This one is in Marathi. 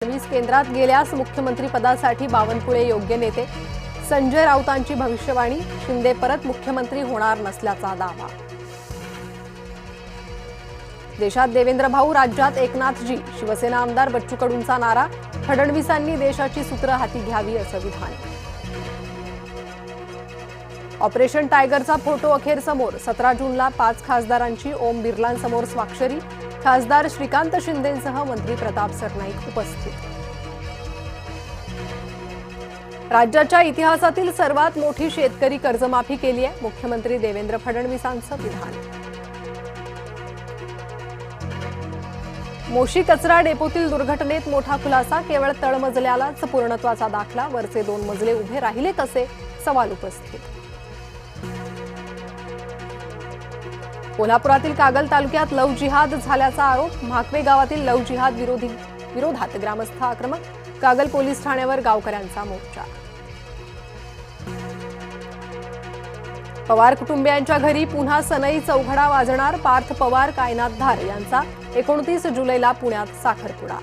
फडणवीस केंद्रात गेल्यास मुख्यमंत्री पदासाठी बावनकुळे योग्य नेते। संजय राऊतांची भविष्यवाणी। शिंदे परत मुख्यमंत्री होणार नसल्याचा दावा। देशात देवेंद्र भाऊ, राज्यात एकनाथजी। शिवसेना आमदार बच्चू कडूंचा नारा। फडणवीसांनी देशाची सूत्र हाती घ्यावी असं विधान। ऑपरेशन टायगरचा फोटो अखेर समोर। 17 जूनला 5 खासदारांची ओम बिर्लांसमोर स्वाक्षरी। खासदार श्रीकांत शिंदेंसह मंत्री प्रताप सरनाईक उपस्थित। राज्याच्या इतिहासातील सर्वात मोठी शेतकरी कर्जमाफी केली आहे। मुख्यमंत्री देवेंद्र फडणवीसांचं विधान। मोशी कचरा डेपोतील दुर्घटनेत मोठा खुलासा। केवळ तळमजल्यालाच पूर्णत्वाचा दाखला। वरचे 2 मजले उभे राहिले कसे? सवाल उपस्थित। कोल्हापुरातील कागल तालुक्यात लव्ह जिहाद झाल्याचा आरोप। म्हाकवे गावातील लव्ह जिहाद विरोधात ग्रामस्थ आक्रमक। कागल पोलीस ठाण्यावर गावकऱ्यांचा मोर्चा। पवार कुटुंबियांच्या घरी पुन्हा सनई चौघडा वाजणार। पार्थ पवार, कायनात धार यांचा 29 जुलैला पुण्यात साखरपुडा।